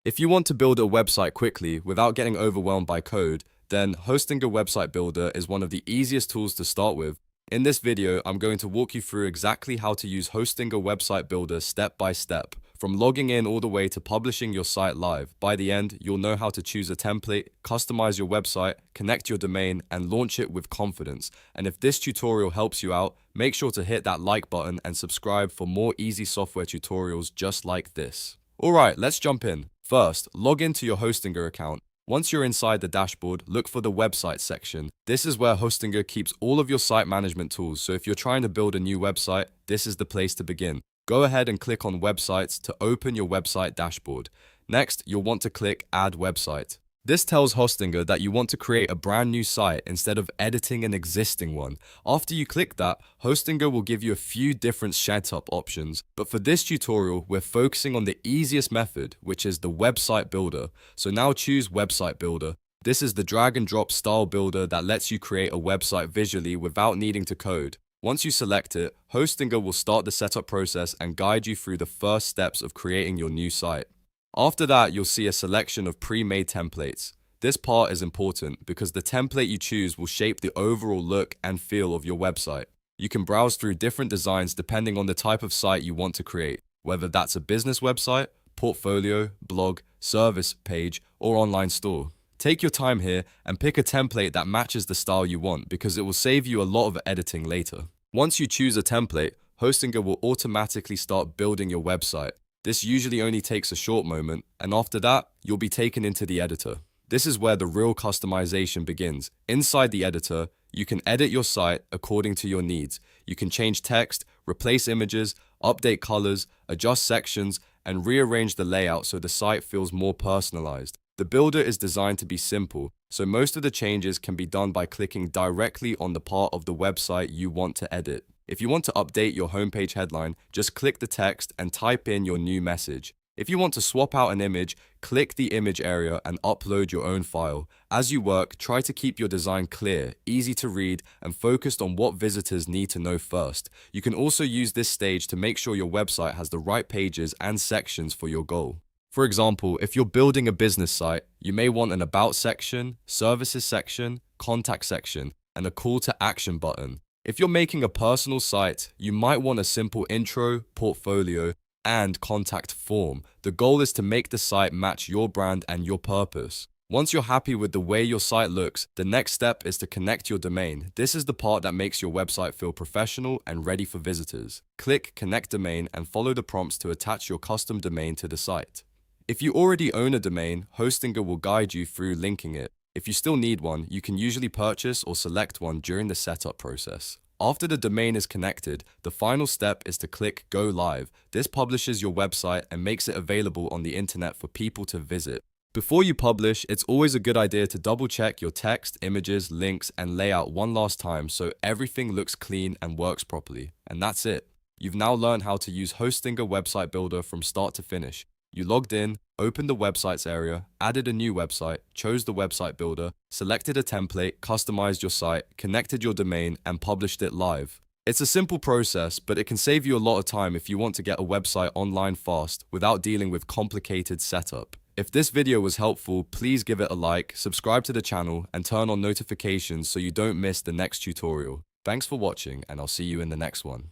If you want to build a website quickly without getting overwhelmed by code, then Hostinger Website Builder is one of the easiest tools to start with. In this video, I'm going to walk you through exactly how to use Hostinger Website Builder step by step, from logging in all the way to publishing your site live. By the end, you'll know how to choose a template, customize your website, connect your domain, and launch it with confidence. And if this tutorial helps you out, make sure to hit that like button and subscribe for more easy software tutorials just like this. Alright, let's jump in. First, log into your Hostinger account. Once you're inside the dashboard, look for the website section. This is where Hostinger keeps all of your site management tools, so if you're trying to build a new website, this is the place to begin. Go ahead and click on Websites to open your website dashboard. Next, you'll want to click Add Website. This tells Hostinger that you want to create a brand new site instead of editing an existing one. After you click that, Hostinger will give you a few different setup options, but for this tutorial, we're focusing on the easiest method, which is the Website Builder. So now choose Website Builder. This is the drag and drop style builder that lets you create a website visually without needing to code. Once you select it, Hostinger will start the setup process and guide you through the first steps of creating your new site. After that, you'll see a selection of pre-made templates. This part is important because the template you choose will shape the overall look and feel of your website. You can browse through different designs depending on the type of site you want to create, whether that's a business website, portfolio, blog, service page, or online store. Take your time here and pick a template that matches the style you want because it will save you a lot of editing later. Once you choose a template, Hostinger will automatically start building your website. This usually only takes a short moment, and after that, you'll be taken into the editor. This is where the real customization begins. Inside the editor, you can edit your site according to your needs. You can change text, replace images, update colors, adjust sections, and rearrange the layout so the site feels more personalized. The builder is designed to be simple, so most of the changes can be done by clicking directly on the part of the website you want to edit. If you want to update your homepage headline, just click the text and type in your new message. If you want to swap out an image, click the image area and upload your own file. As you work, try to keep your design clear, easy to read, and focused on what visitors need to know first. You can also use this stage to make sure your website has the right pages and sections for your goal. For example, if you're building a business site, you may want an About section, Services section, Contact section, and a Call to Action button. If you're making a personal site, you might want a simple intro, portfolio, and contact form. The goal is to make the site match your brand and your purpose. Once you're happy with the way your site looks, the next step is to connect your domain. This is the part that makes your website feel professional and ready for visitors. Click Connect Domain and follow the prompts to attach your custom domain to the site. If you already own a domain, Hostinger will guide you through linking it. If you still need one, you can usually purchase or select one during the setup process. After the domain is connected, the final step is to click Go Live. This publishes your website and makes it available on the internet for people to visit. Before you publish, it's always a good idea to double check your text, images, links, and layout one last time so everything looks clean and works properly. And that's it. You've now learned how to use Hostinger Website Builder from start to finish. You logged in, opened the websites area, added a new website, chose the website builder, selected a template, customized your site, connected your domain, and published it live. It's a simple process, but it can save you a lot of time if you want to get a website online fast without dealing with complicated setup. If this video was helpful, please give it a like, subscribe to the channel, and turn on notifications so you don't miss the next tutorial. Thanks for watching, and I'll see you in the next one.